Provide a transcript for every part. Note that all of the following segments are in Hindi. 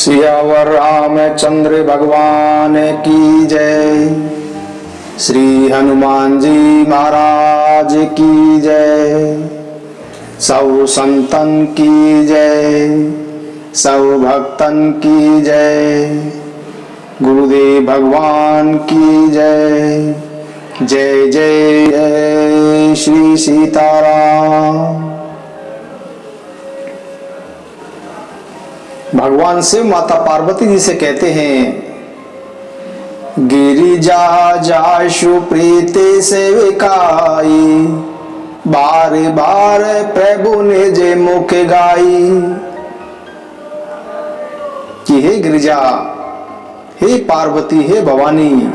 सियावर रामचंद्र भगवान की जय। श्री हनुमान जी महाराज की जय। सब संतन की जय, सब भक्तन की जय। गुरुदेव भगवान की जय। जय जय जय श्री सीताराम। भगवान शिव माता पार्वती जी से कहते हैं, गिरिजा जाशु प्रीति सेविकाई, बार बार प्रभु ने जे मुख गाई। कि हे गिरिजा, हे पार्वती, हे भवानी,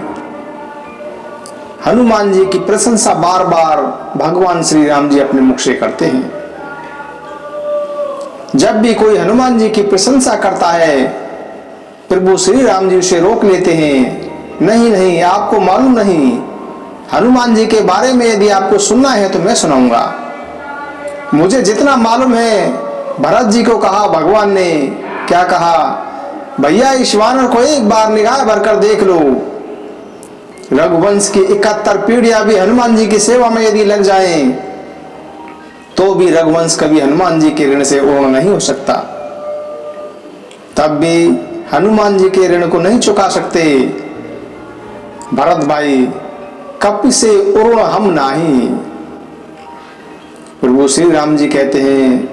हनुमान जी की प्रशंसा बार बार भगवान श्री राम जी अपने मुख से करते हैं। जब भी कोई हनुमान जी की प्रशंसा करता है, प्रभु श्री राम जी उसे रोक लेते हैं। नहीं नहीं, आपको मालूम नहीं, हनुमान जी के बारे में यदि आपको सुनना है तो मैं सुनाऊंगा। मुझे जितना मालूम है, भरत जी को कहा भगवान ने, क्या कहा, भैया इस वानर को एक बार निगाह भरकर देख लो। रघुवंश की 71 पीढ़ियां भी हनुमान जी की सेवा में यदि लग जाएं, तो भी रघुवंश कभी हनुमान जी के ऋण से ऊर्ण नहीं हो सकता। तब भी हनुमान जी के ऋण को नहीं चुका सकते। भरत भाई, कपि से ऊर्ण हम नाही। प्रभु श्री राम जी कहते हैं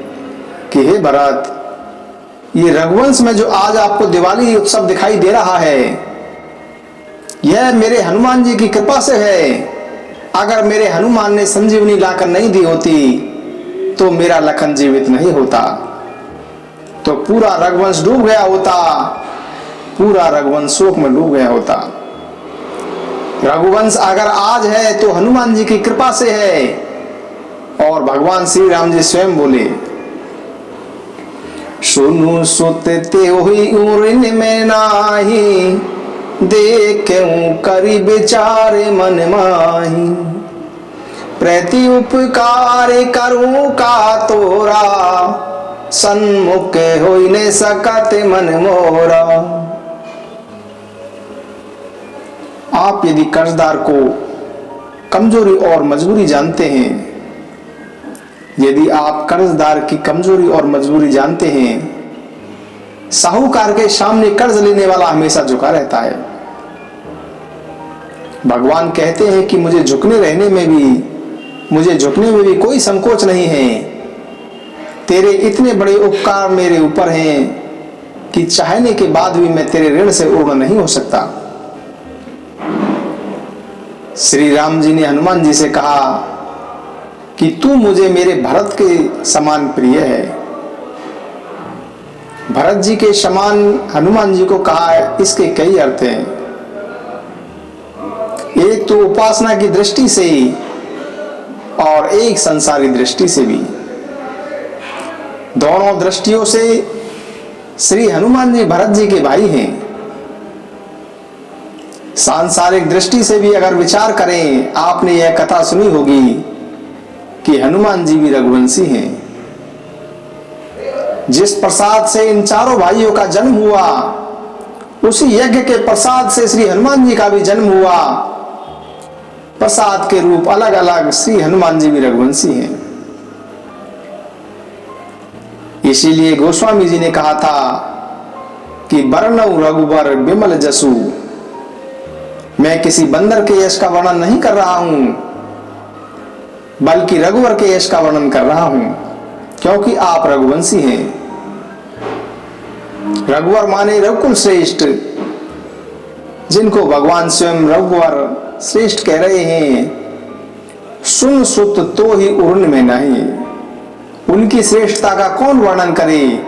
कि हे भरत, ये रघुवंश में जो आज आपको दिवाली उत्सव दिखाई दे रहा है, यह मेरे हनुमान जी की कृपा से है। अगर मेरे हनुमान ने संजीवनी लाकर नहीं दी होती तो मेरा लखन जीवित नहीं होता, तो पूरा रघुवंश डूब गया होता, पूरा रघुवंश शोक में डूब गया होता। रघुवंश अगर आज है तो हनुमान जी की कृपा से है। और भगवान श्री राम जी स्वयं बोले, सुनु सुत ते हुई उरिन में नाही, देखूं करी विचारे मन माही। प्रति उपकार करूं का तोरा, सन्मुख होई ने सकत मन मोरा। आप यदि कर्जदार को कमजोरी और मजबूरी जानते हैं, यदि आप कर्जदार की कमजोरी और मजबूरी जानते हैं, साहूकार के सामने कर्ज लेने वाला हमेशा झुका रहता है। भगवान कहते हैं कि मुझे झुकने में भी कोई संकोच नहीं है। तेरे इतने बड़े उपकार मेरे ऊपर हैं कि चाहने के बाद भी मैं तेरे ऋण से ऊर्ण नहीं हो सकता। श्री राम जी ने हनुमान जी से कहा कि तू मुझे मेरे भरत के समान प्रिय है। भरत जी के समान हनुमान जी को कहा है, इसके कई अर्थ हैं। एक तो उपासना की दृष्टि से ही और एक संसारी दृष्टि से भी। दोनों दृष्टियों से श्री हनुमान जी भरत जी के भाई हैं। सांसारिक दृष्टि से भी अगर विचार करें, आपने यह कथा सुनी होगी कि हनुमान जी भी रघुवंशी हैं। जिस प्रसाद से इन चारों भाइयों का जन्म हुआ, उसी यज्ञ के प्रसाद से श्री हनुमान जी का भी जन्म हुआ। प्रसाद के रूप अलग अलग, श्री हनुमान जी भी रघुवंशी हैं। इसीलिए गोस्वामी जी ने कहा था कि बरनऊ रघुबर बिमल जसु। मैं किसी बंदर के यश का वर्णन नहीं कर रहा हूं, बल्कि रघुवर के यश का वर्णन कर रहा हूं, क्योंकि आप रघुवंशी हैं। रघुवर माने रघुकुल श्रेष्ठ, जिनको भगवान स्वयं रघुवर श्रेष्ठ कह रहे हैं। सुन सुत तो ही उर्न में नहीं। उनकी श्रेष्ठता का कौन वर्णन करे।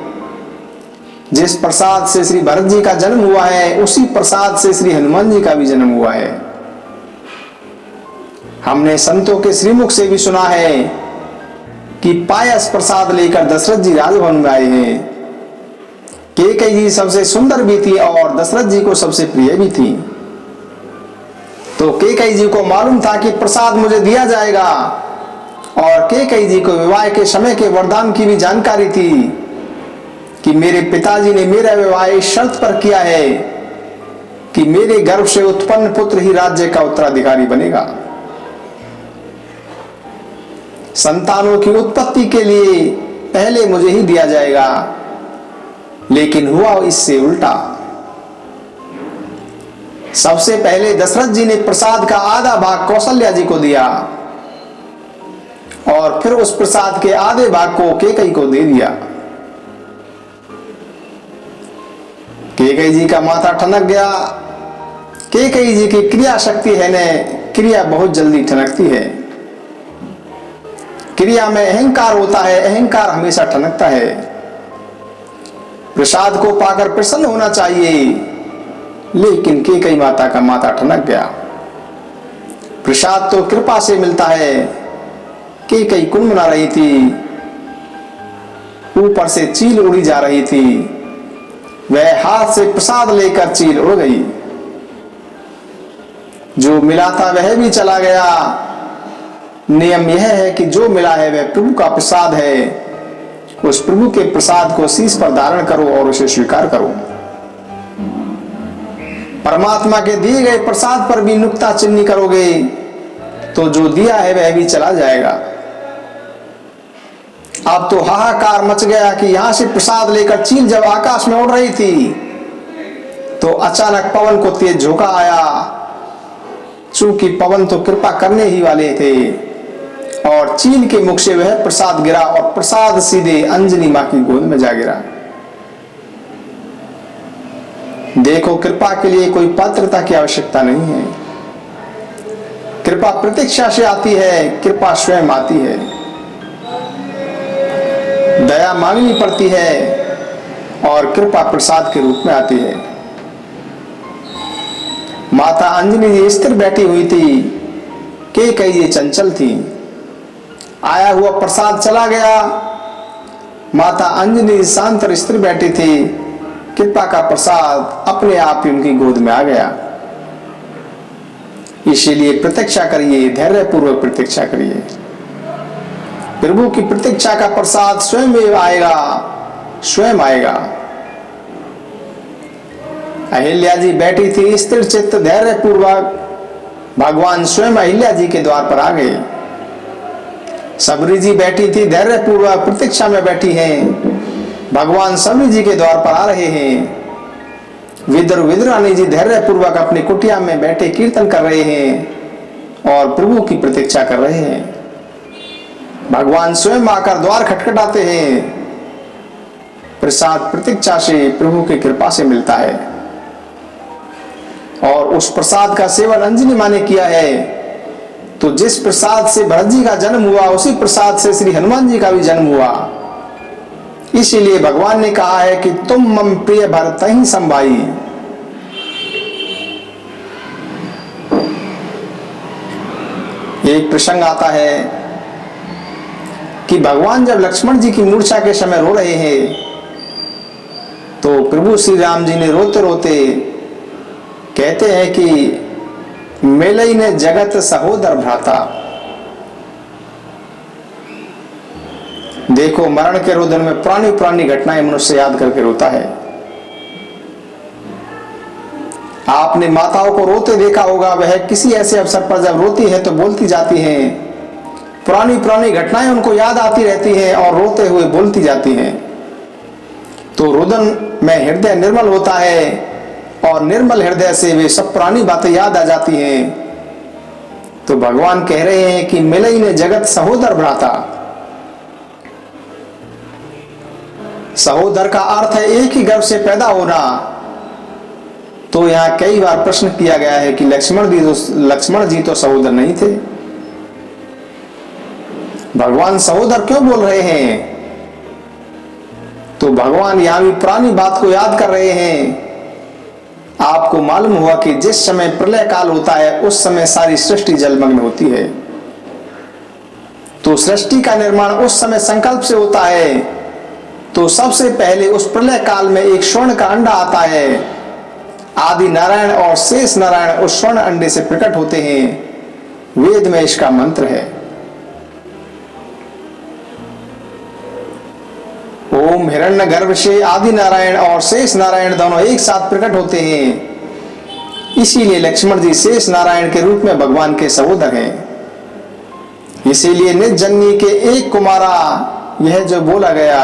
जिस प्रसाद से श्री भरत जी का जन्म हुआ है, उसी प्रसाद से श्री हनुमान जी का भी जन्म हुआ है। हमने संतों के श्रीमुख से भी सुना है कि पायस प्रसाद लेकर दशरथ जी राजभवन में आए हैं। कैकेयी जी सबसे सुंदर भी थी और दशरथ जी को सबसे प्रिय भी थी। तो कैकेयी जी को मालूम था कि प्रसाद मुझे दिया जाएगा, और कैकेयी जी को विवाह के समय के वरदान की भी जानकारी थी कि मेरे पिताजी ने मेरा विवाह इस शर्त पर किया है कि मेरे गर्भ से उत्पन्न पुत्र ही राज्य का उत्तराधिकारी बनेगा। संतानों की उत्पत्ति के लिए पहले मुझे ही दिया जाएगा, लेकिन हुआ इससे उल्टा। सबसे पहले दशरथ जी ने प्रसाद का आधा भाग कौशल्या जी को दिया और फिर उस प्रसाद के आधे भाग को कैकेयी को दे दिया। कैकेयी जी का माथा ठनक गया। कैकेयी जी की क्रिया शक्ति है ने क्रिया बहुत जल्दी ठनकती है। क्रिया में अहंकार होता है, अहंकार हमेशा ठनकता है। प्रसाद को पाकर प्रसन्न होना चाहिए, लेकिन कैकेयी माता का माथा ठनक गया। प्रसाद तो कृपा से मिलता है। कैकेयी कुनमुना रही थी, ऊपर से चील उड़ी जा रही थी। वह हाथ से प्रसाद लेकर चील उड़ गई। जो मिला था वह भी चला गया। नियम यह है कि जो मिला है वह प्रभु का प्रसाद है। उस प्रभु के प्रसाद को शीश पर धारण करो और उसे स्वीकार करो। परमात्मा के दिए गए प्रसाद पर भी नुक्ता चिन्ह करोगे तो जो दिया है वह भी चला जाएगा। अब तो हाहाकार मच गया कि यहां से प्रसाद लेकर चील जब आकाश में उड़ रही थी तो अचानक पवन को तेज झोंका आया। चूंकि पवन तो कृपा करने ही वाले थे और चील के मुख से वह प्रसाद गिरा और प्रसाद सीधे अंजनी मां की गोद में जा गिरा। देखो, कृपा के लिए कोई पात्रता की आवश्यकता नहीं है। कृपा प्रतीक्षा से आती है, कृपा स्वयं आती है। दया मांगनी पड़ती है और कृपा प्रसाद के रूप में आती है। माता अंजनी जी स्थिर बैठी हुई थी, कैकेयी जी चंचल थी। आया हुआ प्रसाद चला गया। माता अंजनी शांत और स्थिर बैठी थी। कृपा का प्रसाद अपने आप ही उनकी गोद में आ गया। इसीलिए प्रतीक्षा करिए, धैर्य पूर्वक प्रतीक्षा करिए। प्रभु की प्रतीक्षा का प्रसाद स्वयं आएगा, स्वयं आएगा। अहिल्या जी बैठी थी स्थिर चित्त, धैर्य पूर्वक। भगवान स्वयं अहिल्या जी के द्वार पर आ गए। सबरी जी बैठी थी, धैर्य पूर्वक प्रतीक्षा में बैठी हैं। भगवान सबरी जी के द्वार पर आ रहे हैं। विद्रानी जी धैर्य पूर्वक अपनी कुटिया में बैठे कीर्तन कर रहे हैं और प्रभु की प्रतीक्षा कर रहे हैं। भगवान स्वयं आकर द्वार खटखटाते हैं। प्रसाद प्रतीक्षा से, प्रभु की कृपा से मिलता है और उस प्रसाद का सेवन अंजनी मां ने किया है। तो जिस प्रसाद से भरत जी का जन्म हुआ उसी प्रसाद से श्री हनुमान जी का भी जन्म हुआ। इसीलिए भगवान ने कहा है कि तुम मम प्रिय भरत ही संभाई। एक प्रसंग आता है कि भगवान जब लक्ष्मण जी की मूर्छा के समय रो रहे हैं तो प्रभु श्री राम जी ने रोते रोते कहते हैं कि मेलई ने जगत सहोदर भ्राता। देखो, मरण के रोदन में पुरानी पुरानी घटनाएं मनुष्य याद करके रोता है। आपने माताओं को रोते देखा होगा। वह किसी ऐसे अवसर पर जब रोती है तो बोलती जाती हैं। पुरानी पुरानी घटनाएं उनको याद आती रहती हैं और रोते हुए बोलती जाती हैं। तो रोदन में हृदय निर्मल होता है और निर्मल हृदय से वे सब पुरानी बातें याद आ जाती हैं। तो भगवान कह रहे हैं कि मिलई ने जगत सहोदर भ्राता। सहोदर का अर्थ है एक ही गर्भ से पैदा होना। तो यहां कई बार प्रश्न किया गया है कि लक्ष्मण जी तो सहोदर नहीं थे। भगवान सहोदर क्यों बोल रहे हैं? तो भगवान यहां भी पुरानी बात को याद कर रहे हैं। आपको मालूम हुआ कि जिस समय प्रलय काल होता है उस समय सारी सृष्टि जलमग्न होती है। तो सृष्टि का निर्माण उस समय संकल्प से होता है। तो सबसे पहले उस प्रलय काल में एक स्वर्ण का अंडा आता है। आदि नारायण और शेष नारायण उस स्वर्ण अंडे से प्रकट होते हैं। वेद में इसका मंत्र है। ओम हिरण्यगर्भ से आदि नारायण और शेष नारायण दोनों एक साथ प्रकट होते हैं। इसीलिए लक्ष्मण जी शेष नारायण के रूप में भगवान के सहोदर हैं। इसीलिए निज जननी के एक कुमारा, यह जो बोला गया,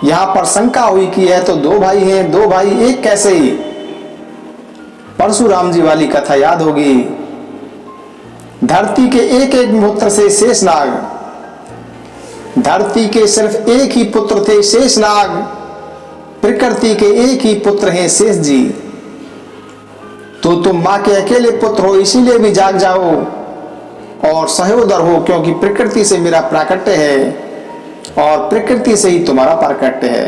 यहां पर शंका हुई कि यह तो दो भाई हैं, दो भाई एक कैसे ही। परशुराम जी वाली कथा याद होगी। धरती के एक एक पुत्र से शेषनाग, धरती के सिर्फ एक ही पुत्र थे शेषनाग, प्रकृति के एक ही पुत्र हैं शेष जी। तो तुम मां के अकेले पुत्र हो, इसीलिए भी जाग जाओ और सहोदर हो, क्योंकि प्रकृति से मेरा प्राकट्य है और प्रकृति से ही तुम्हारा प्राकट्य है।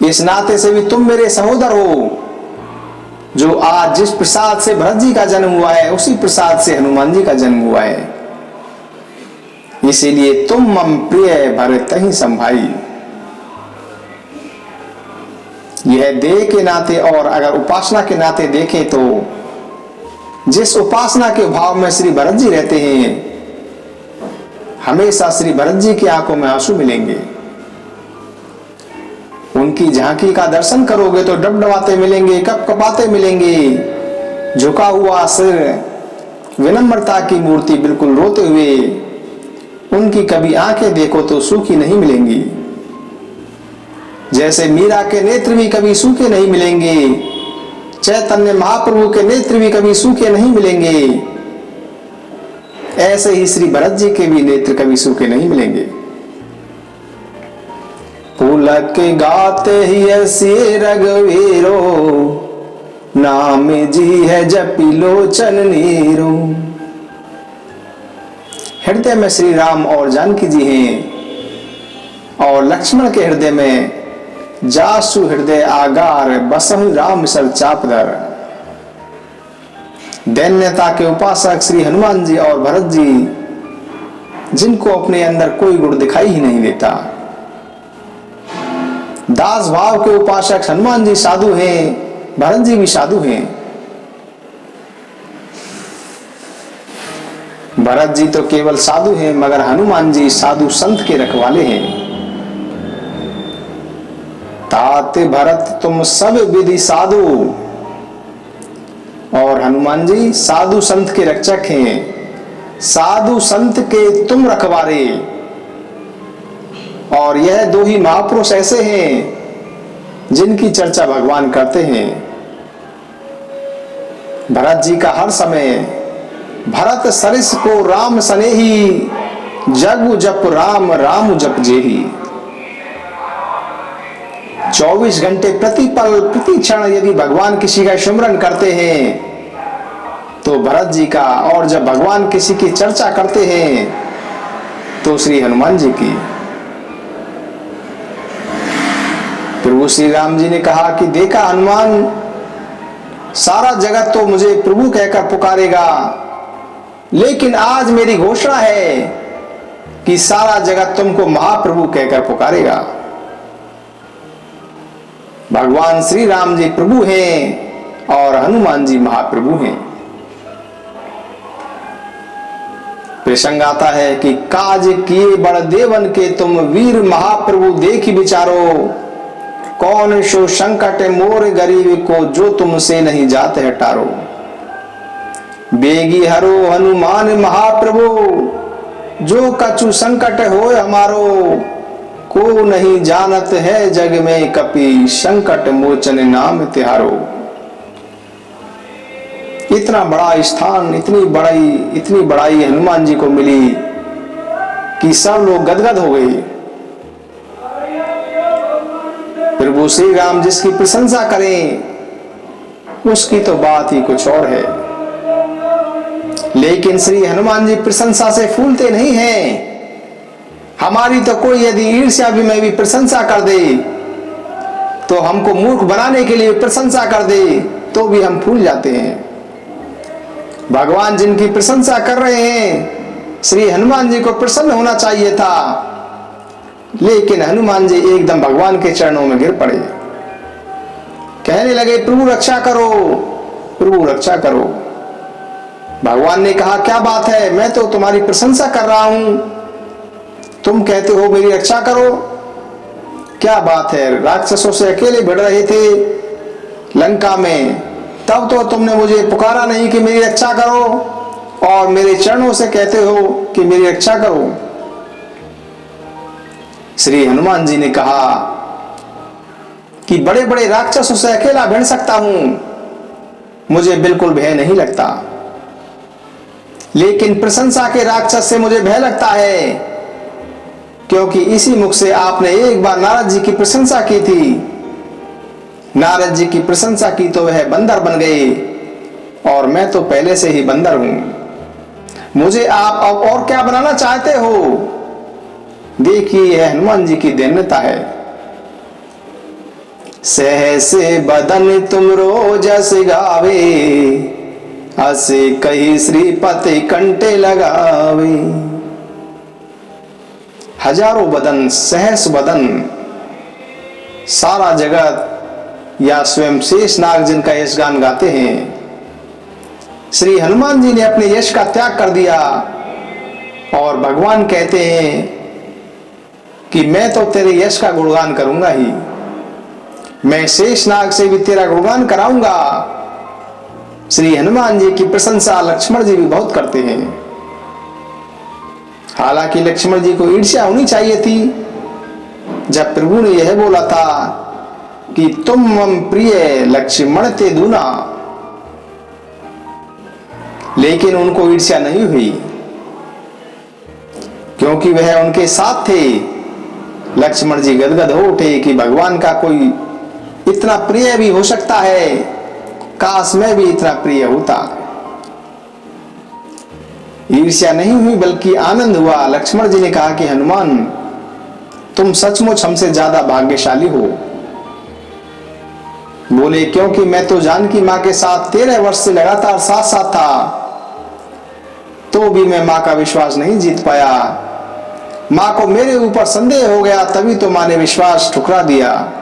इस नाते से भी तुम मेरे सहोदर हो। जो आज जिस प्रसाद से भरत जी का जन्म हुआ है, उसी प्रसाद से हनुमान जी का जन्म हुआ है। इसीलिए तुम मम प्रिय भरत ही संभाई। यह देह के नाते और अगर उपासना के नाते देखें तो जिस उपासना के भाव में श्री भरत जी रहते हैं, हमेशा श्री भरत जी की आंखों में आंसू मिलेंगे। उनकी झांकी का दर्शन करोगे तो डबडबाते मिलेंगे, कपकपाते मिलेंगे, झुका हुआ सिर, विनम्रता की मूर्ति, बिल्कुल रोते हुए। उनकी कभी आंखें देखो तो सूखी नहीं मिलेंगी। जैसे मीरा के नेत्र भी कभी सूखे नहीं मिलेंगे, चैतन्य महाप्रभु के नेत्र भी कभी सूखे नहीं मिलेंगे, ऐसे ही श्री भरत जी के भी नेत्र कभी सूखे नहीं मिलेंगे। पुलक गाते ही ऐसी रघुवीरो, नाम जी है जपी लोचन नीरो। हृदय में श्री राम और जानकी जी हैं और लक्ष्मण के हृदय में जासु हृदय आगार, बसहु राम सर चापदर। दैन्यता के उपासक श्री हनुमान जी और भरत जी, जिनको अपने अंदर कोई गुण दिखाई ही नहीं देता। दास भाव के उपासक हनुमान जी साधु हैं, भरत जी भी साधु हैं। भरत जी तो केवल साधु हैं, मगर हनुमान जी साधु संत के रखवाले हैं। तात भरत तुम सब विधि साधु, और हनुमान जी साधु संत के रक्षक हैं, साधु संत के तुम रखवारे। और यह दो ही महापुरुष ऐसे हैं जिनकी चर्चा भगवान करते हैं। भरत जी का हर समय भरत सरिस को राम सनेही, जगु जप राम राम जप जेही। 24 घंटे प्रति पल प्रति क्षण यदि भगवान किसी का स्मरण करते हैं तो भरत जी का, और जब भगवान किसी की चर्चा करते हैं तो श्री हनुमान जी की। प्रभु श्री राम जी ने कहा कि देखा हनुमान, सारा जगत तो मुझे प्रभु कहकर पुकारेगा, लेकिन आज मेरी घोषणा है कि सारा जगत तुमको महाप्रभु कहकर पुकारेगा। भगवान श्री राम जी प्रभु हैं और हनुमान जी महाप्रभु हैं। प्रसंग आता है कि काज किए बड़ देवन के तुम वीर महाप्रभु देखी विचारो, कौन सो संकट मोर गरीब को जो तुमसे नहीं जाते है टारो। बेगी हरो हनुमान महाप्रभु, जो कछु संकट हो हमारो, को नहीं जानत है जग में कपि, संकट मोचन नाम तिहारो। इतना बड़ा स्थान, इतनी बड़ाई हनुमान जी को मिली कि सब लोग गदगद हो गए। प्रभु श्री राम जिसकी प्रशंसा करें उसकी तो बात ही कुछ और है, लेकिन श्री हनुमान जी प्रशंसा से फूलते नहीं हैं। हमारी तो कोई यदि ईर्ष्या भी में भी प्रशंसा कर दे, तो हमको मूर्ख बनाने के लिए प्रशंसा कर दे, तो भी हम फूल जाते हैं। भगवान जिनकी प्रशंसा कर रहे हैं, श्री हनुमान जी को प्रसन्न होना चाहिए था, लेकिन हनुमान जी एकदम भगवान के चरणों में गिर पड़े, कहने लगे प्रभु रक्षा करो, प्रभु रक्षा करो। भगवान ने कहा क्या बात है, मैं तो तुम्हारी प्रशंसा कर रहा हूं, तुम कहते हो मेरी रक्षा करो। क्या बात है, राक्षसों से अकेले भिड़ रहे थे लंका में, तब तो तुमने मुझे पुकारा नहीं कि मेरी रक्षा करो, और मेरे चरणों से कहते हो कि मेरी रक्षा करो। श्री हनुमान जी ने कहा कि बड़े बड़े राक्षसों से अकेला भिड़ सकता हूं, मुझे बिल्कुल भय नहीं लगता, लेकिन प्रशंसा के राक्षस से मुझे भय लगता है, क्योंकि इसी मुख से आपने एक बार नारद जी की प्रशंसा की थी। नारद जी की प्रशंसा की तो वह बंदर बन गए, और मैं तो पहले से ही बंदर हूं। मुझे आप अब और क्या बनाना चाहते हो? देखिए, यह हनुमान जी की दैन्यता है। सहसे बदन तुम रोजस गावे, हसे कही श्रीपति कंटे लगावे। हजारों बदन, सहस बदन, सारा जगत या स्वयं शेषनाग जिनका यश गान गाते हैं। श्री हनुमान जी ने अपने यश का त्याग कर दिया, और भगवान कहते हैं कि मैं तो तेरे यश का गुणगान करूंगा ही, मैं शेषनाग से भी तेरा गुणगान कराऊंगा। श्री हनुमान जी की प्रशंसा लक्ष्मण जी भी बहुत करते हैं। हालांकि लक्ष्मण जी को ईर्ष्या होनी चाहिए थी जब प्रभु ने यह बोला था कि तुम मम प्रिय लक्ष्मण ते दूना, लेकिन उनको ईर्ष्या नहीं हुई, क्योंकि वह उनके साथ थे। लक्ष्मण जी गदगद हो उठे कि भगवान का कोई इतना प्रिय भी हो सकता है, काश मैं भी इतना प्रिय होता। ईर्ष्या नहीं हुई बल्कि आनंद हुआ। लक्ष्मण जी ने कहा कि हनुमान, तुम सचमुच हमसे ज्यादा भाग्यशाली हो। बोले, क्योंकि मैं तो जानकी मां के साथ 13 वर्ष से लगातार साथ साथ था, तो भी मैं मां का विश्वास नहीं जीत पाया। मां को मेरे ऊपर संदेह हो गया, तभी तो मां ने विश्वास ठुकरा दिया।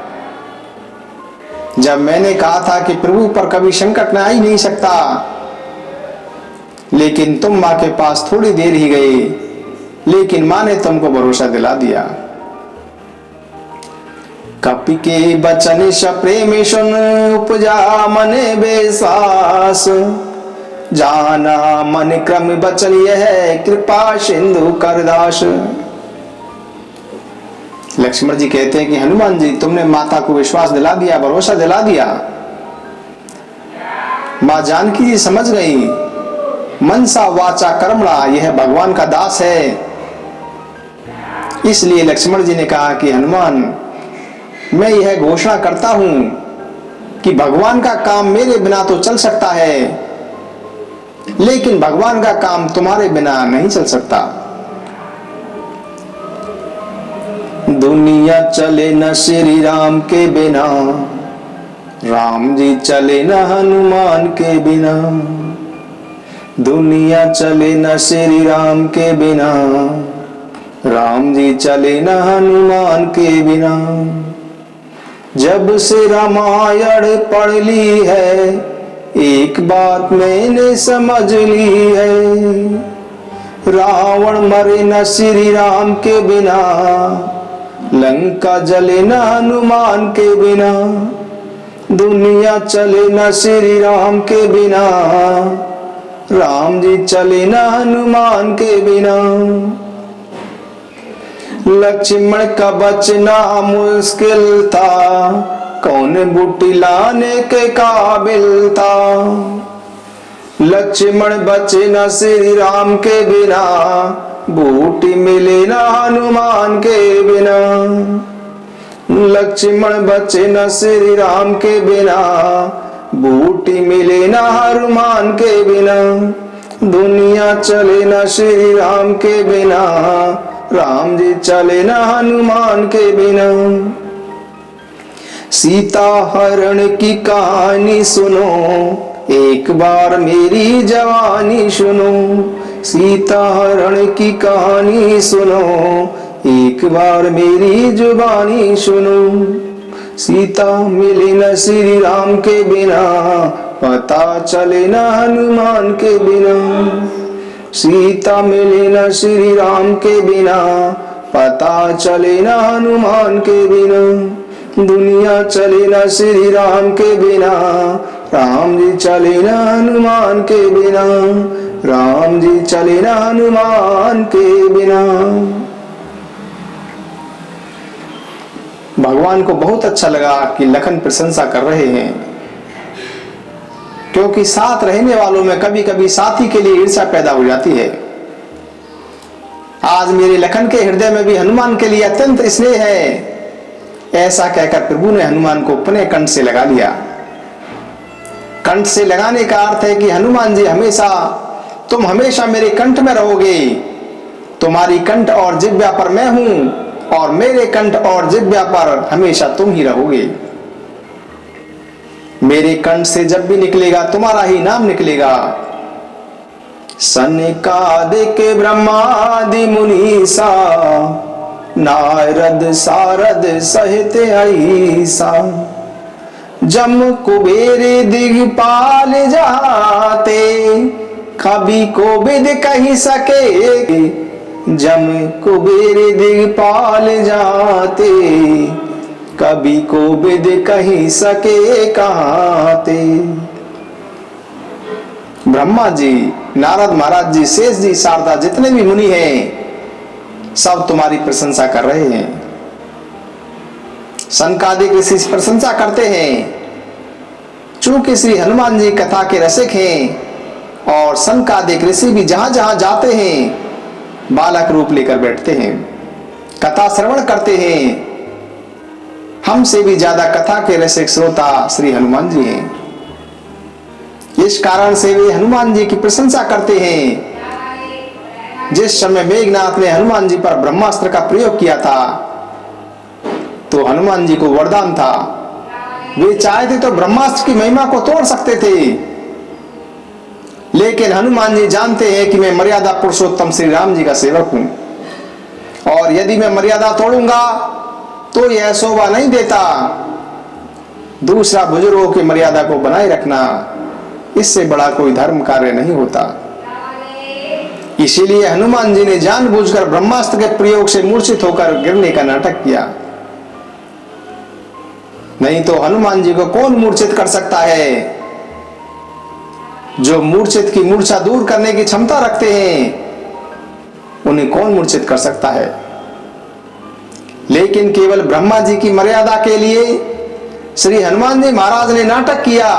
जब मैंने कहा था कि प्रभु पर कभी संकट न आ ही नहीं सकता, लेकिन तुम मां के पास थोड़ी देर ही गए, लेकिन मां ने तुमको भरोसा दिला दिया। कपि के बचन स प्रेम सुन, उपजा मन विश्वास, जाना मन क्रम बचन यह, कृपा सिंधु करदास। लक्ष्मण जी कहते हैं कि हनुमान जी, तुमने माता को विश्वास दिला दिया, भरोसा दिला दिया। मां जानकी जी समझ गई, मनसा वाचा कर्मणा, यह भगवान का दास है। इसलिए लक्ष्मण जी ने कहा कि हनुमान, मैं यह घोषणा करता हूं कि भगवान का काम मेरे बिना तो चल सकता है, लेकिन भगवान का काम तुम्हारे बिना नहीं चल सकता। दुनिया चले न श्री राम के बिना, राम जी चले न हनुमान के बिना। दुनिया चले न श्री राम के बिना, राम जी चले न हनुमान के बिना। जब से रामायण पढ़ ली है, एक बात मैंने समझ ली है, रावण मरे न श्री राम के बिना, लंका जले न हनुमान के बिना। दुनिया चले न श्री राम के बिना, राम जी चले न हनुमान के बिना। लक्ष्मण का बचना मुश्किल था, कौन बूटी लाने के काबिल था। लक्ष्मण बचे न श्री राम के बिना, बूटी मिले न हनुमान के बिना। लक्ष्मण बचे न श्री राम के बिना, बूटी मिले न हनुमान के बिना। दुनिया चले न श्री राम के बिना, राम जी चले न हनुमान के बिना। सीता हरण की कहानी सुनो, एक बार मेरी जवानी सुनो। सीता हरण की कहानी सुनो, एक बार मेरी जुबानी सुनो। सीता मिली न श्री राम के बिना, पता चले न हनुमान के बिना। सीता मिली न श्री राम के बिना, पता चले ना हनुमान के बिना, दुनिया चले ना श्री राम के बिना, राम जी चले ना हनुमान के बिना, राम जी चले ना हनुमान के बिना। भगवान को बहुत अच्छा लगा कि लखन प्रशंसा कर रहे हैं, क्योंकि साथ रहने वालों में कभी कभी साथी के लिए ईर्ष्या पैदा हो जाती है। आज मेरे लखन के हृदय में भी हनुमान के लिए अत्यंत स्नेह है, ऐसा कहकर प्रभु ने हनुमान को अपने कंठ से लगा लिया। कंठ से लगाने का अर्थ है कि हनुमान जी तुम हमेशा मेरे कंठ में रहोगे। तुम्हारी कंठ और जिह्वा पर मैं हूं और मेरे कंठ और जिह्वा पर हमेशा तुम ही रहोगे। मेरे कंठ से जब भी निकलेगा तुम्हारा ही नाम निकलेगा। सनकादिक ब्रह्मादि मुनीसा, नारद सारद सहित ऐसा, जम कुबेर दिगपाल जाते, कभी को विद कही सके, जम कुबेर दिगपाल जाते, कभी को विद कही सके कहाते। ब्रह्मा जी, नारद महाराज जी, शेष जी, शारदा, जितने भी मुनि हैं, सब तुम्हारी प्रशंसा कर रहे हैं। सनकादिक ऋषि प्रशंसा करते हैं। चूंकि श्री हनुमान जी कथा के रसिक हैं और सनकादिक ऋषि भी जहां जहां जाते हैं बालक रूप लेकर बैठते हैं, कथा श्रवण करते हैं। हमसे भी ज्यादा कथा के रसिक श्रोता श्री हनुमान जी हैं। इस कारण से वे हनुमान जी की प्रशंसा करते हैं। जिस समय मेघनाथ ने हनुमान जी पर ब्रह्मास्त्र का प्रयोग किया था तो हनुमान जी को वरदान था, वे चाहते तो ब्रह्मास्त्र की महिमा को तोड़ सकते थे, लेकिन हनुमान जी जानते हैं कि मैं मर्यादा पुरुषोत्तम श्री राम जी का सेवक हूं और यदि मैं मर्यादा तोड़ूंगा तो यह शोभा नहीं देता। दूसरा बुजुर्गों की मर्यादा को बनाए रखना, इससे बड़ा कोई धर्म कार्य नहीं होता। इसीलिए हनुमान जी ने जानबूझकर ब्रह्मास्त्र के प्रयोग से मूर्छित होकर गिरने का नाटक किया। नहीं तो हनुमान जी को कौन मूर्छित कर सकता है? जो मूर्छित की मूर्छा दूर करने की क्षमता रखते हैं उन्हें कौन मूर्छित कर सकता है? लेकिन केवल ब्रह्मा जी की मर्यादा के लिए श्री हनुमान जी महाराज ने नाटक किया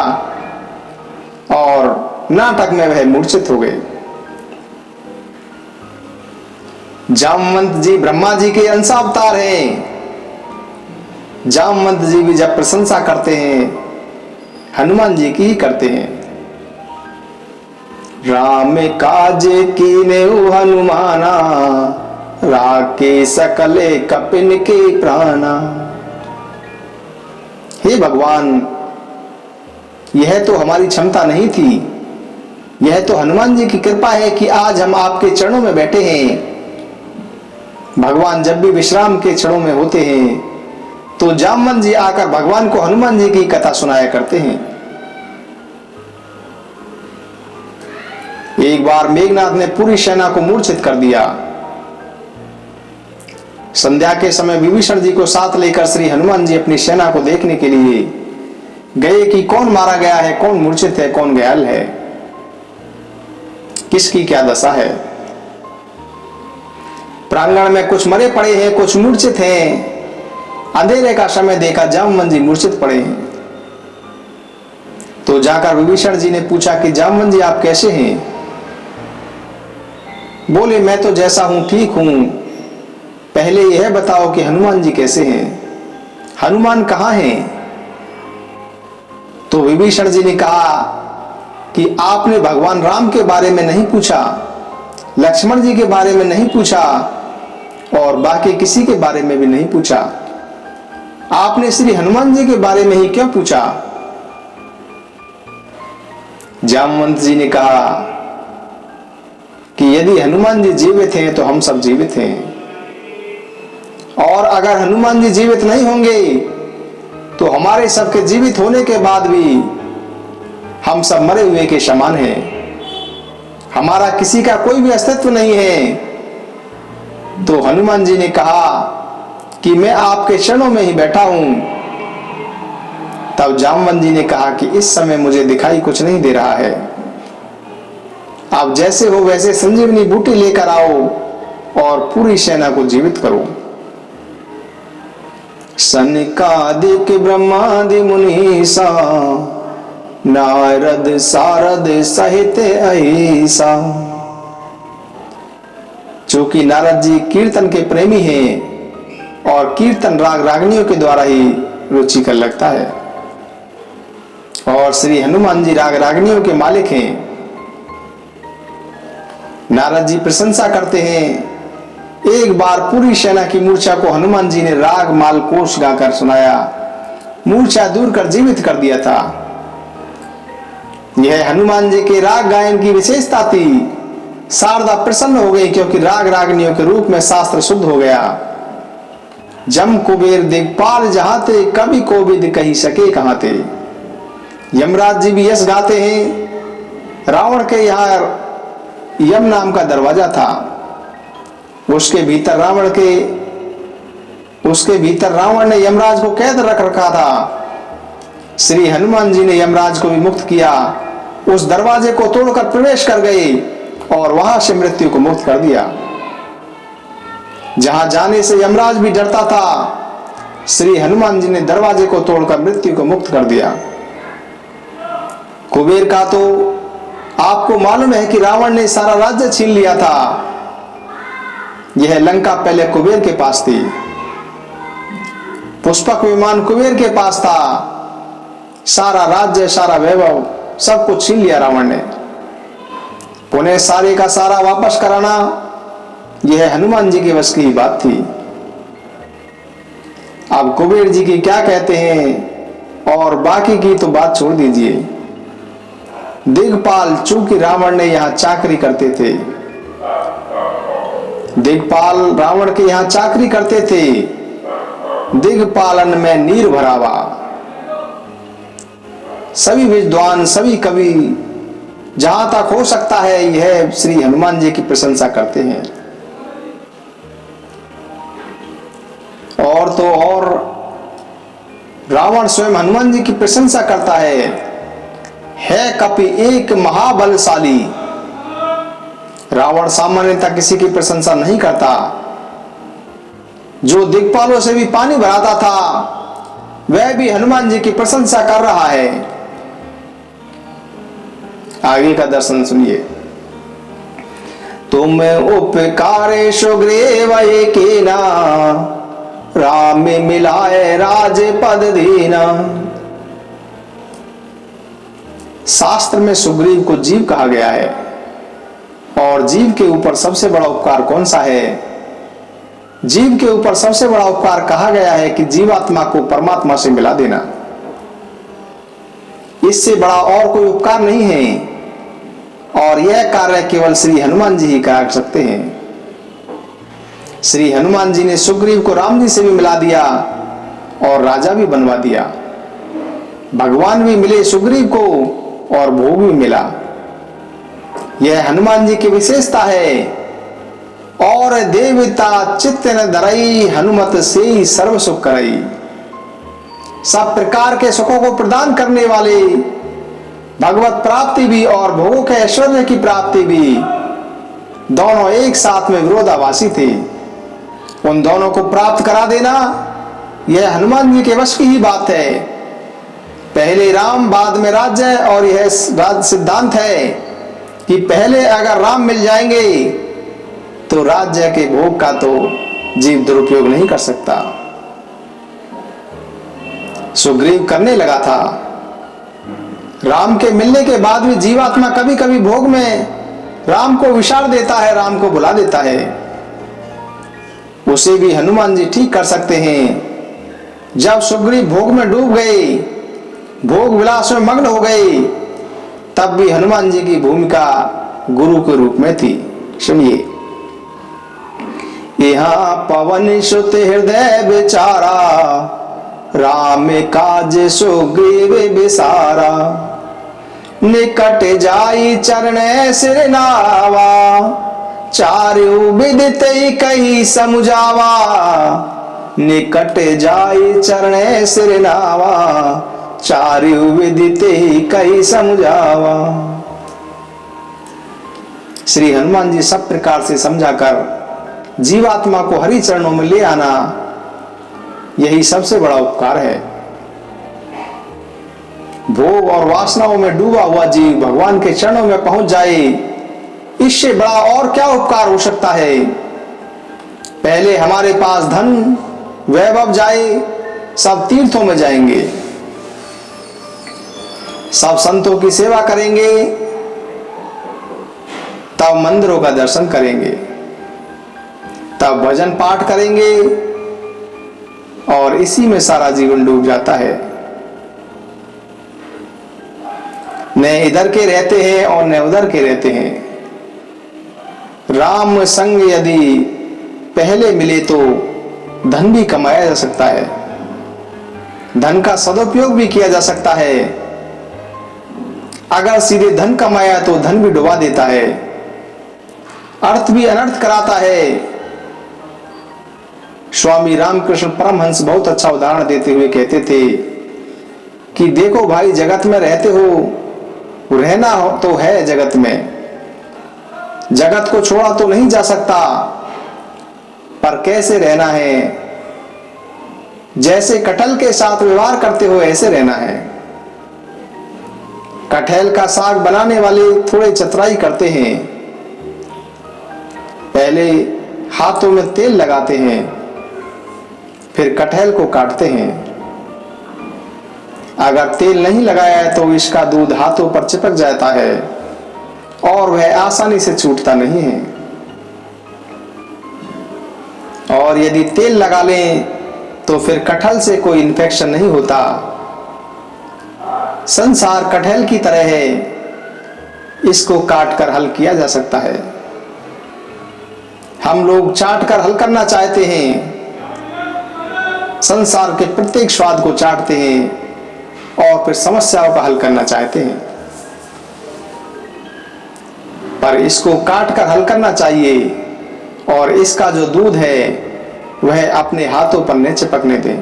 और नाटक में वह मूर्छित हो गए। जामवंत जी ब्रह्मा जी के अंशावतार हैं। जामवंत जी भी जब प्रशंसा करते हैं हनुमान जी की ही करते हैं। राम काज कीने हनुमाना, राके सकले कपिन के प्राणा। हे भगवान, यह तो हमारी क्षमता नहीं थी, यह तो हनुमान जी की कृपा है कि आज हम आपके चरणों में बैठे हैं। भगवान जब भी विश्राम के क्षणों में होते हैं तो जामवंत जी आकर भगवान को हनुमान जी की कथा सुनाया करते हैं। एक बार मेघनाथ ने पूरी सेना को मूर्छित कर दिया। संध्या के समय विभीषण जी को साथ लेकर श्री हनुमान जी अपनी सेना को देखने के लिए गए कि कौन मारा गया है, कौन मूर्छित है, कौन घायल है, किसकी क्या दशा है। प्रांगण में कुछ मरे पड़े हैं, कुछ मूर्छित हैं। अंधेरे का समय देखा जामवंत जी मूर्छित पड़े हैं। तो जाकर विभीषण जी ने पूछा कि जामवंत जी आप कैसे हैं? बोले मैं तो जैसा हूं ठीक हूं, पहले यह बताओ कि हनुमान जी कैसे हैं, हनुमान कहां हैं? तो विभीषण जी ने कहा कि आपने भगवान राम के बारे में नहीं पूछा, लक्ष्मण जी के बारे में नहीं पूछा और बाकी किसी के बारे में भी नहीं पूछा, आपने श्री हनुमान जी के बारे में ही क्यों पूछा? जामवंत जी ने कहा कि यदि हनुमान जी जीवित हैं तो हम सब जीवित हैं, और अगर हनुमान जी जीवित नहीं होंगे तो हमारे सबके जीवित होने के बाद भी हम सब मरे हुए के समान हैं। हमारा किसी का कोई भी अस्तित्व नहीं है। तो हनुमान जी ने कहा कि मैं आपके चरणों में ही बैठा हूं। तब जामवंत जी ने कहा कि इस समय मुझे दिखाई कुछ नहीं दे रहा है, आप जैसे हो वैसे संजीवनी बूटी लेकर आओ और पूरी सेना को जीवित करो। सनकादिक ब्रह्मादि मुनीसा, नारद सारद सहित अहिसा। चूंकि नारद जी कीर्तन के प्रेमी हैं और कीर्तन राग रागनियों के द्वारा ही रुचिकर लगता है, और श्री हनुमान जी राग रागनियों के मालिक हैं। नारद जी प्रशंसा करते हैं। एक बार पूरी सेना की मूर्छा को हनुमान जी ने राग माल कोश गाकर सुनाया, मूर्छा दूर कर जीवित कर दिया था। यह हनुमान जी के राग गायन की विशेषता थी। शारदा प्रसन्न हो गई क्योंकि राग रागनियों के रूप में शास्त्र शुद्ध हो गया। जम कुबेर दिग्पाल जहां थे, कवि कोविद कही सके कहां थे। यमराज जी भी यश गाते हैं। रावण के यहाँ यम नाम का दरवाजा था, उसके भीतर रावण ने यमराज को कैद रख रखा था। श्री हनुमान जी ने यमराज को भी मुक्त किया, उस दरवाजे को तोड़कर प्रवेश कर गए और वहां से मृत्यु को मुक्त कर दिया। जहां जाने से यमराज भी डरता था, श्री हनुमान जी ने दरवाजे को तोड़कर मृत्यु को मुक्त कर दिया। कुबेर का तो आपको मालूम है कि रावण ने सारा राज्य छीन लिया था। यह लंका पहले कुबेर के पास थी, पुष्पक विमान कुबेर के पास था। सारा राज्य, सारा वैभव, सब कुछ छीन लिया रावण ने। पुनः सारे का सारा वापस कराना यह हनुमान जी के वश की ही बात थी। अब कुबेर जी की क्या कहते हैं और बाकी की तो बात छोड़ दीजिए। दिग्पाल, चूंकि रावण ने यहां चाकरी करते थे, दिग्पाल रावण के यहां चाकरी करते थे। दिग्पालन में नीर भरावा। सभी विद्वान, सभी कवि जहां तक हो सकता है यह श्री हनुमान जी की प्रशंसा करते हैं। और तो और रावण स्वयं हनुमान जी की प्रशंसा करता है कपि एक महाबलशाली। रावण सामान्यतः किसी की प्रशंसा नहीं करता। जो दिक्पालों से भी पानी भराता था वह भी हनुमान जी की प्रशंसा कर रहा है। आगे का दर्शन सुनिए। तुम उपकारे सुग्रीव एकेना, राम में मिलाए राज पद दीना। शास्त्र में सुग्रीव को जीव कहा गया है, और जीव के ऊपर सबसे बड़ा उपकार कौन सा है? जीव के ऊपर सबसे बड़ा उपकार कहा गया है कि जीवात्मा को परमात्मा से मिला देना। इससे बड़ा और कोई उपकार नहीं है, और यह कार्य केवल श्री हनुमान जी ही कर सकते हैं। श्री हनुमान जी ने सुग्रीव को राम जी से भी मिला दिया और राजा भी बनवा दिया। भगवान भी मिले सुग्रीव को और भोग भी मिला। यह हनुमान जी की विशेषता है। और देवता चित्त न धरई, हनुमत से ही सर्व सुख करई। सब प्रकार के सुखों को प्रदान करने वाले, भगवत प्राप्ति भी और भोगों के ऐश्वर्य की प्राप्ति भी, दोनों एक साथ में विरोधाभासी थे। उन दोनों को प्राप्त करा देना यह हनुमान जी के वश की ही बात है। पहले राम बाद में राज्य, और यह राज सिद्धांत है कि पहले अगर राम मिल जाएंगे तो राज्य के भोग का तो जीव दुरुपयोग नहीं कर सकता। सुग्रीव करने लगा था। राम के मिलने के बाद भी जीवात्मा कभी कभी भोग में राम को विसार देता है, राम को भुला देता है। उसे भी हनुमान जी ठीक कर सकते हैं। जब सुग्रीव भोग में डूब गए, भोग विलास में मग्न हो गए, तब भी हनुमान जी की भूमिका गुरु के रूप में थी। सुनिए। यहाँ पवन सुत हृदय बेचारा, राम काज सुग्रीव बिसारा। निकट जाई चरण सिर नावा, चारु विदिते कही समुझावा, निकट जाई चरणे सिर नावा, चारु विदिते कही समुझावा। श्री हनुमान जी सब प्रकार से समझाकर जीवात्मा को हरि चरणों में ले आना, यही सबसे बड़ा उपकार है। भोग और वासनाओं में डूबा हुआ जीव भगवान के चरणों में पहुंच जाए, इससे बड़ा और क्या उपकार हो सकता है। पहले हमारे पास धन वैभव जाए, सब तीर्थों में जाएंगे, सब संतों की सेवा करेंगे, तब मंदिरों का दर्शन करेंगे, तब भजन पाठ करेंगे, और इसी में सारा जीवन डूब जाता है। न इधर के रहते हैं और न उधर के रहते हैं। राम संग यदि पहले मिले तो धन भी कमाया जा सकता है, धन का सदुपयोग भी किया जा सकता है। अगर सीधे धन कमाया तो धन भी डुबा देता है, अर्थ भी अनर्थ कराता है। स्वामी रामकृष्ण परमहंस बहुत अच्छा उदाहरण देते हुए कहते थे कि देखो भाई, जगत में रहते हो, रहना हो तो है जगत में, जगत को छोड़ा तो नहीं जा सकता, पर कैसे रहना है, जैसे कटहल के साथ व्यवहार करते हो ऐसे रहना है। कटहल का साग बनाने वाले थोड़े चतुराई करते हैं, पहले हाथों में तेल लगाते हैं, फिर कटहल को काटते हैं। अगर तेल नहीं लगाया है तो इसका दूध हाथों पर चिपक जाता है और वह आसानी से छूटता नहीं है। और यदि तेल लगा लें तो फिर कटहल से कोई इन्फेक्शन नहीं होता। संसार कटहल की तरह है, इसको काट कर हल किया जा सकता है। हम लोग चाट कर हल करना चाहते हैं, संसार के प्रत्येक स्वाद को चाटते हैं और फिर समस्याओं का हल करना चाहते हैं, पर इसको काट कर हल करना चाहिए और इसका जो दूध है वह अपने हाथों पर न चिपकने दें।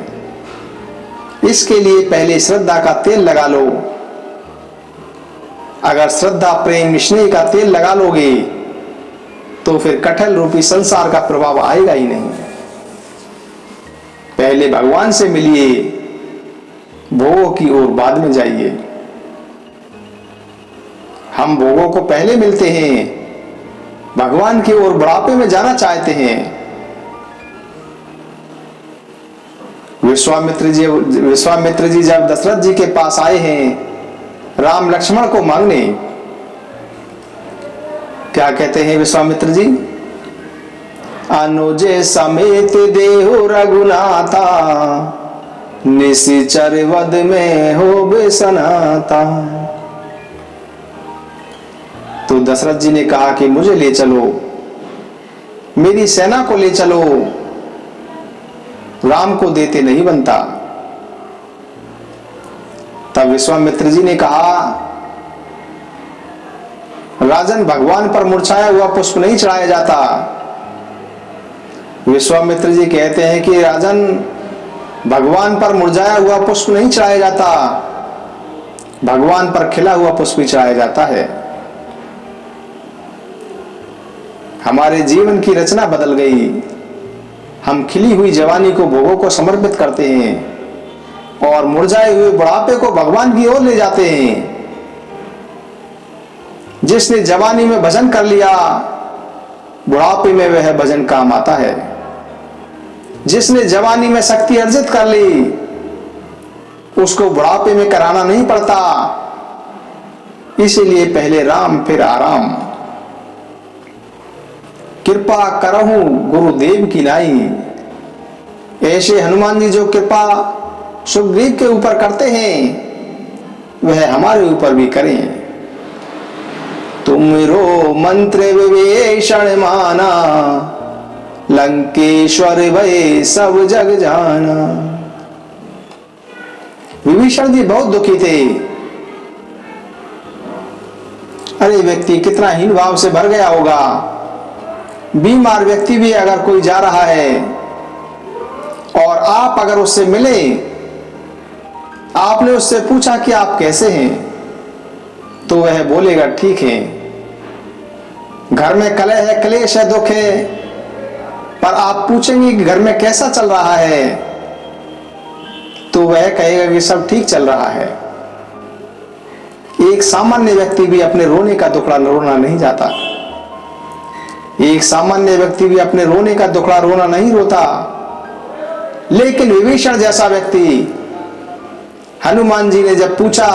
इसके लिए पहले श्रद्धा का तेल लगा लो। अगर श्रद्धा प्रेम स्नेह का तेल लगा लोगे तो फिर कटहल रूपी संसार का प्रभाव आएगा ही नहीं। पहले भगवान से मिलिए, भोगों की ओर बाद में जाइए। हम भोगों को पहले मिलते हैं, भगवान की ओर बुढ़ापे में जाना चाहते हैं। विश्वामित्र जी जब दशरथ जी के पास आए हैं राम लक्ष्मण को मांगने, क्या कहते हैं विश्वामित्र जी? अनुजे समेत देहु रघुनाथा, निशिचर वद में हो बेसनाता। तो दशरथ जी ने कहा कि मुझे ले चलो, मेरी सेना को ले चलो, राम को देते नहीं बनता। तब विश्वामित्र जी ने कहा, राजन, भगवान पर मुरझाया हुआ पुष्प नहीं चढ़ाया जाता। विश्वामित्र जी कहते हैं कि राजन, भगवान पर मुरझाया हुआ पुष्प नहीं चढ़ाया जाता, भगवान पर खिला हुआ पुष्प चढ़ाया जाता है। हमारे जीवन की रचना बदल गई। हम खिली हुई जवानी को भोगों को समर्पित करते हैं और मुरझाए हुए बुढ़ापे को भगवान की ओर ले जाते हैं। जिसने जवानी में भजन कर लिया, बुढ़ापे में वह भजन काम आता है। जिसने जवानी में शक्ति अर्जित कर ली, उसको बुढ़ापे में कराना नहीं पड़ता। इसीलिए पहले राम फिर आराम। कृपा करहूं गुरुदेव की नाई। ऐसे हनुमान जी जो कृपा सुग्रीव के ऊपर करते हैं, वह हमारे ऊपर भी करें। तुमरो मंत्र विभीषण माना, लंकेश्वर भय सब जग जाना। विभीषण जी बहुत दुखी थे। अरे व्यक्ति कितना हीन भाव से भर गया होगा, बीमार व्यक्ति भी अगर कोई जा रहा है और आप अगर उससे मिले, आपने उससे पूछा कि आप कैसे हैं, तो वह बोलेगा ठीक है। घर में कलह है, क्लेश है, दुख है, पर आप पूछेंगे कि घर में कैसा चल रहा है, तो वह कहेगा कि सब ठीक चल रहा है। एक सामान्य व्यक्ति भी अपने रोने का दुखड़ा रोना नहीं जाता, एक सामान्य व्यक्ति भी अपने रोने का दुखड़ा रोना नहीं रोता, लेकिन विभीषण जैसा व्यक्ति, हनुमान जी ने जब पूछा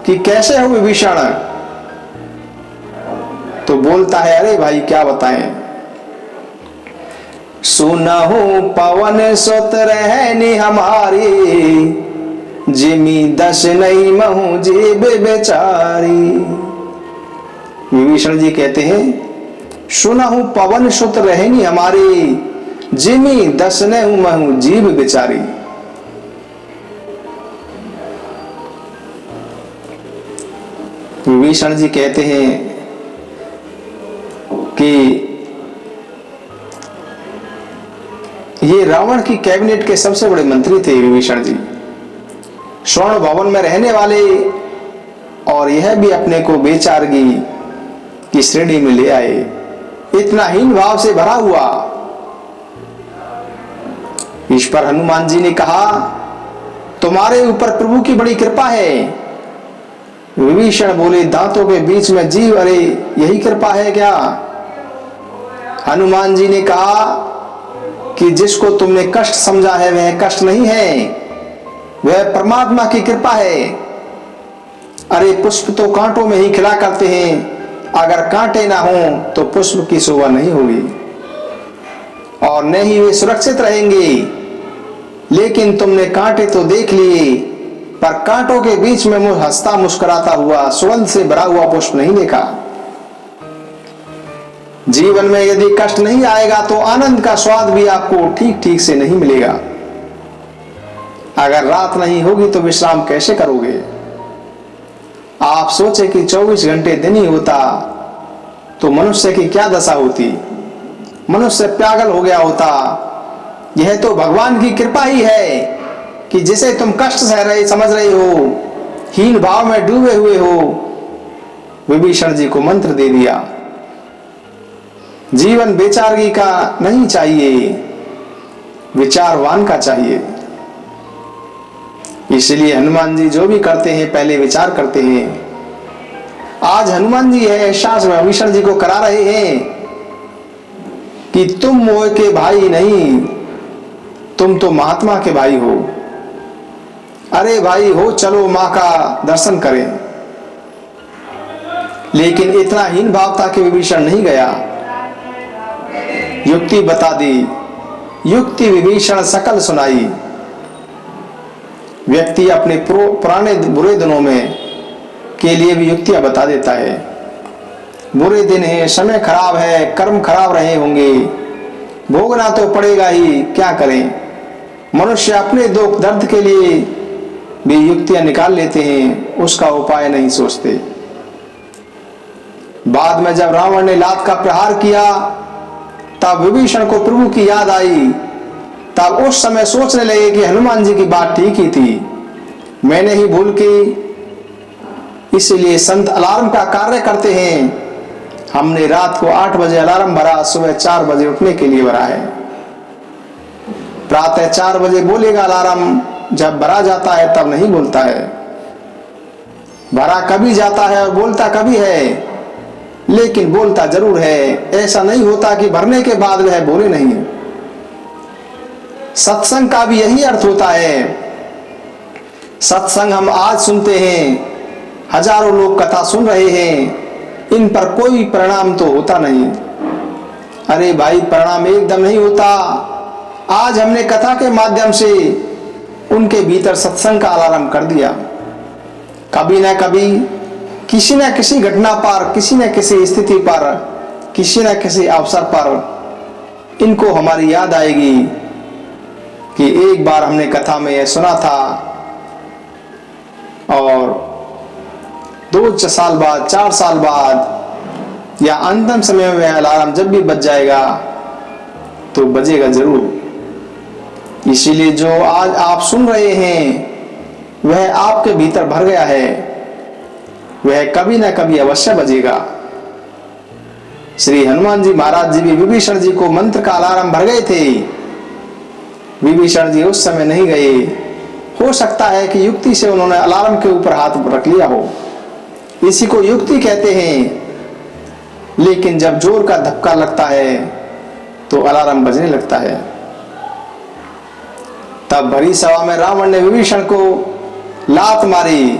कि कैसे हो विभीषण, तो बोलता है अरे भाई क्या बताएं, सुनहु पवन सुत रहनी हमारी, जिमी दस नहीं महू जीव बेचारी। विभीषण जी कहते हैं सुनहु पवन सुत रहनी हमारी, जिमी दस नहीं महू जीव बेचारी। विभीषण जी कहते हैं कि ये रावण की कैबिनेट के सबसे बड़े मंत्री थे विभीषण जी, स्वर्ण भवन में रहने वाले, और यह भी अपने को बेचारगी की श्रेणी में ले आए, इतना हीन भाव से भरा हुआ। इस पर हनुमान जी ने कहा तुम्हारे ऊपर प्रभु की बड़ी कृपा है। विभीषण बोले दांतों के बीच में जीव, अरे यही कृपा है क्या? हनुमान जी ने कहा कि जिसको तुमने कष्ट समझा है वह कष्ट नहीं है, वह परमात्मा की कृपा है। अरे पुष्प तो कांटों में ही खिला करते हैं, अगर कांटे ना हो तो पुष्प की शोभा नहीं होगी और न ही वे सुरक्षित रहेंगे। लेकिन तुमने कांटे तो देख लिए, पर कांटों के बीच में हंसता मुस्कुराता हुआ सुगंध से भरा हुआ पुष्प नहीं देखा। जीवन में यदि कष्ट नहीं आएगा तो आनंद का स्वाद भी आपको ठीक ठीक से नहीं मिलेगा। अगर रात नहीं होगी तो विश्राम कैसे करोगे? आप सोचे कि 24 घंटे दिन ही होता तो मनुष्य की क्या दशा होती, मनुष्य पागल हो गया होता। यह तो भगवान की कृपा ही है कि जिसे तुम कष्ट सह रहे समझ रहे हो, हीन भाव में डूबे हुए हो, विभीषण जी को मंत्र दे दिया। जीवन बेचारगी का नहीं चाहिए, विचारवान का चाहिए। इसलिए हनुमान जी जो भी करते हैं पहले विचार करते हैं। आज हनुमान जी है एहसास विभीषण जी को करा रहे हैं कि तुम मोह के भाई नहीं, तुम तो महात्मा के भाई हो। अरे भाई हो, चलो मां का दर्शन करें। लेकिन इतना हीन भाव था कि विभीषण नहीं गया। युक्ति बता दी, युक्ति विभीषण सकल सुनाई। व्यक्ति अपने पुराने बुरे दिनों में के लिए भी युक्तियां बता देता है। बुरे दिन है, समय खराब है, कर्म खराब रहे होंगे, भोगना तो पड़ेगा ही, क्या करें। मनुष्य अपने दुख दर्द के लिए भी युक्तियां निकाल लेते हैं, उसका उपाय नहीं सोचते। बाद में जब रावण ने लात का प्रहार किया तब विभीषण को प्रभु की याद आई। तब उस समय सोचने लगे कि हनुमान जी की बात ठीक ही थी, मैंने ही भूल की। इसलिए संत अलार्म का कार्य करते हैं। हमने रात को 8 बजे अलार्म भरा, सुबह 4 बजे उठने के लिए भरा है। प्रातः 4 बजे बोलेगा अलार्म, जब भरा जाता है तब नहीं बोलता है। भरा कभी जाता है और बोलता कभी है, लेकिन बोलता जरूर है। ऐसा नहीं होता कि भरने के बाद वह बोले नहीं। सत्संग का भी यही अर्थ होता है। सत्संग हम आज सुनते हैं, हजारों लोग कथा सुन रहे हैं, इन पर कोई परिणाम तो होता नहीं। अरे भाई परिणाम एकदम नहीं होता। आज हमने कथा के माध्यम से उनके भीतर सत्संग का अलार्म कर दिया। कभी ना कभी किसी न किसी घटना पर, किसी न किसी स्थिति पर, किसी न किसी अवसर पर इनको हमारी याद आएगी कि एक बार हमने कथा में यह सुना था और 2 साल बाद, 4 साल बाद या अंतिम समय में अलार्म जब भी बज जाएगा तो बजेगा जरूर। इसीलिए जो आज आप सुन रहे हैं वह आपके भीतर भर गया है, वह कभी ना कभी अवश्य बजेगा। श्री हनुमान जी महाराज जी भी विभीषण जी को मंत्र का अलार्म भर गए थे। विभीषण जी उस समय नहीं गए। हो सकता है कि युक्ति से उन्होंने अलार्म के ऊपर हाथ रख लिया हो, इसी को युक्ति कहते हैं। लेकिन जब जोर का धक्का लगता है तो अलार्म बजने लगता है। तब भरी सभा में रावण ने विभीषण को लात मारी।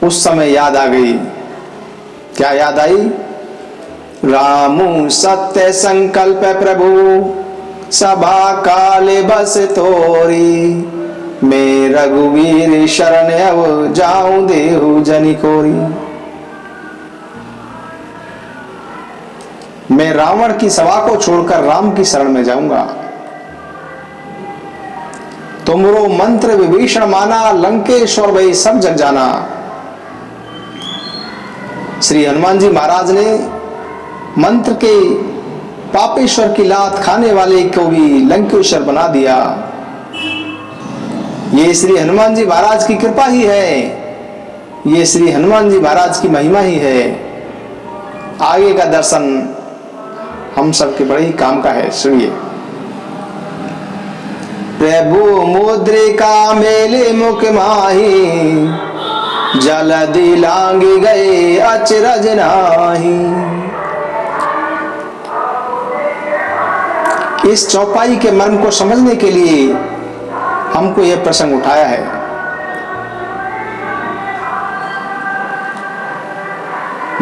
उस समय याद आ गई। क्या याद आई? रामु सत्य संकल्प प्रभु सभा काले बस तोरी, मैं रघुवीर शरण अब जाऊं देहु जनि कोरी। मैं रावण की सभा को छोड़कर राम की शरण में जाऊंगा। तुमरो मंत्र विभीषण माना, लंकेश्वर भई सब जग जाना। श्री हनुमान जी महाराज ने मंत्र के पापेश्वर की लात खाने वाले को भी लंकेश्वर बना दिया। ये श्री हनुमान जी महाराज की कृपा ही है, ये श्री हनुमान जी महाराज की महिमा ही है। आगे का दर्शन हम सबके बड़े ही काम का है। सुनिए। प्रभु मुद्रिका मेले मुख माही, जलधि लांघि गए अचरज नाही। इस चौपाई के मर्म को समझने के लिए हमको यह प्रसंग उठाया है।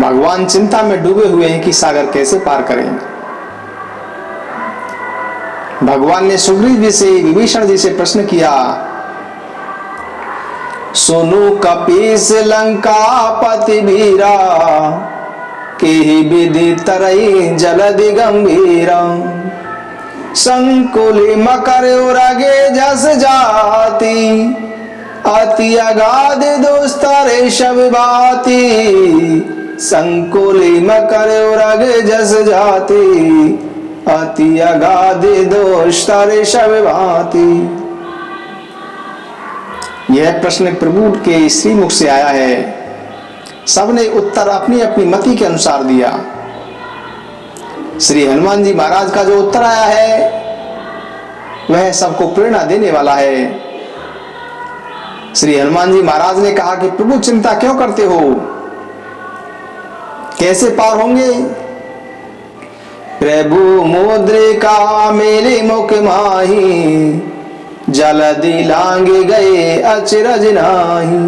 भगवान चिंता में डूबे हुए हैं कि सागर कैसे पार करें। भगवान ने सुग्रीव जी से, विभीषण जी से प्रश्न किया, सुनु कपीस लंकापति भीरा, केहि विधि तरई जलधि गंभीरा। संकुली मकर उरगे जस जाति, अति अगाध दुस्तर शब बाती। संकुली मकर उरगे जस जाति, अति अगाध दुस्तर शब भाति। यह प्रश्न प्रभु के श्रीमुख से आया है। सबने उत्तर अपनी अपनी मति के अनुसार दिया। श्री हनुमान जी महाराज का जो उत्तर आया है वह सबको प्रेरणा देने वाला है। श्री हनुमान जी महाराज ने कहा कि प्रभु चिंता क्यों करते हो, कैसे पार होंगे। प्रभु मुद्रिका मेरे मुख माही, जलधि लांघि गए अचरज नाही।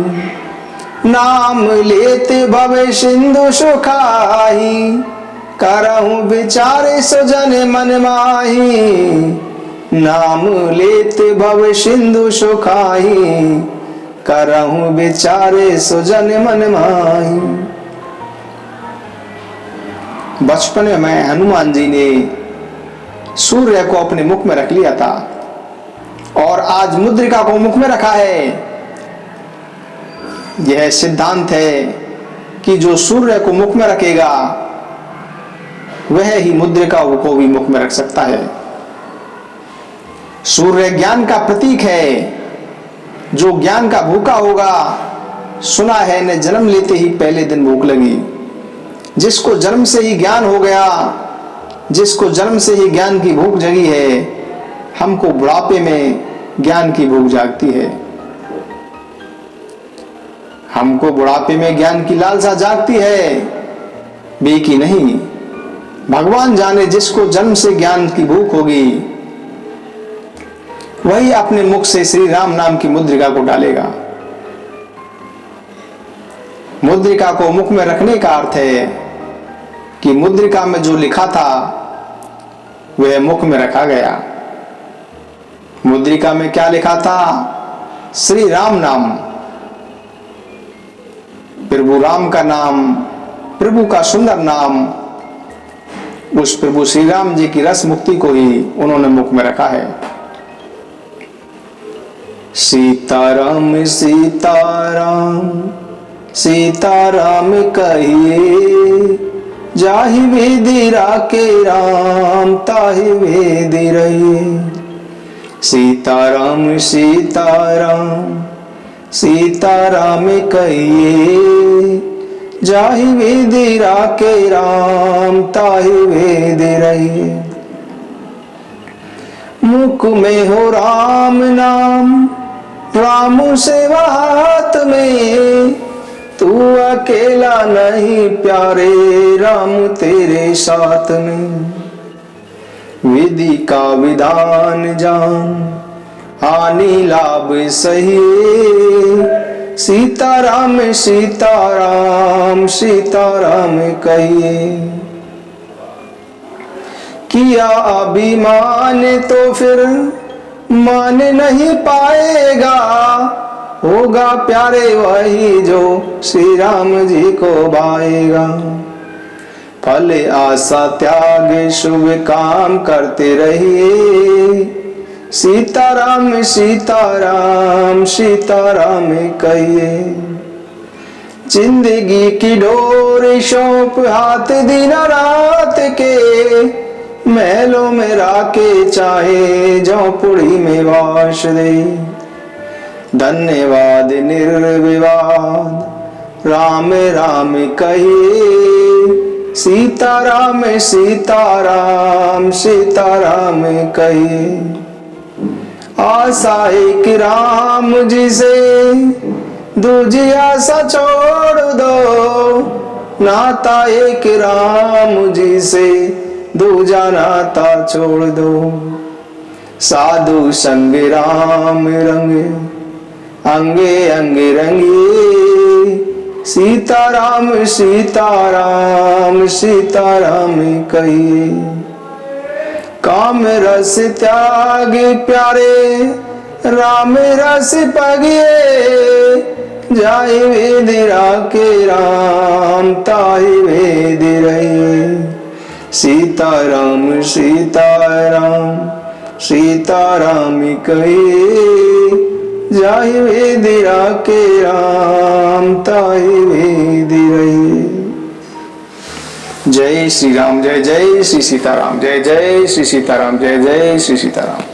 नाम लेते भव सिंधु सुखाही, करहु विचारे सुजन मन माही। नाम लेते भव सिंधु सुखाही, करहु विचारे सुजन मन माही। बचपन में हनुमान जी ने सूर्य को अपने मुख में रख लिया था और आज मुद्रिका को मुख में रखा है। यह सिद्धांत है कि जो सूर्य को मुख में रखेगा वह ही मुद्रिका को भी मुख में रख सकता है। सूर्य ज्ञान का प्रतीक है। जो ज्ञान का भूखा होगा, सुना है ने जन्म लेते ही पहले दिन भूख लगी। जिसको जन्म से ही ज्ञान हो गया, जिसको जन्म से ही ज्ञान की भूख जगी है, हमको बुढ़ापे में ज्ञान की भूख जागती है। हमको बुढ़ापे में ज्ञान की लालसा जागती है, बेकी नहीं। भगवान जाने जिसको जन्म से ज्ञान की भूख होगी वही अपने मुख से श्री राम नाम की मुद्रिका को डालेगा। मुद्रिका को मुख में रखने का अर्थ है कि मुद्रिका में जो लिखा था वह मुख में रखा गया। मुद्रिका में क्या लिखा था? श्री राम नाम, प्रभु राम का नाम, प्रभु का सुंदर नाम। उस प्रभु श्री राम जी की रस मुक्ति को ही उन्होंने मुख में रखा है। सीताराम सीताराम सीताराम कहिए, जाहि वेदी राके राम ताहि वेदी रहिए। सीताराम सीताराम सीताराम कहिए, जाहि वेदी राके राम ताहि वेदी रहिए। मुख में हो राम नाम राम सेवा हाथ में, तू अकेला नहीं प्यारे राम तेरे साथ में। विधि का विधान जान हानि लाभ सही, सीताराम सीताराम सीताराम कहिए। किया अभिमान तो फिर मान नहीं पाएगा, होगा प्यारे वही जो श्री राम जी को भाएगा। फल आशा त्याग शुभ काम करते रहिए, सीताराम सीताराम सीताराम कहिए। जिंदगी की डोर सौंप हाथ दिन रात के, महलों में राके चाहे झोंपड़ी में वास दे। धन्यवाद निर्विवाद राम राम कहिए, सीताराम सीताराम सीताराम कहिए। आशा एक राम जी से दूजी आशा छोड़ दो, नाता एक राम जी से दूजा नाता छोड़ दो। साधु संग राम रंगे अंगे अंगे रंगिए, सीताराम सीताराम सीताराम कहिए। काम रस त्याग प्यारे राम रस पगिए, जाहि वेदी राके राम ताहि वेदी रहिए। सीताराम सीताराम सीताराम कहिए, जाहि वेदी राके राम ताहि वेदी रहिए। जय श्री राम, जय जय श्री सीताराम, जय जय श्री सीताराम, जय जय श्री सीताराम।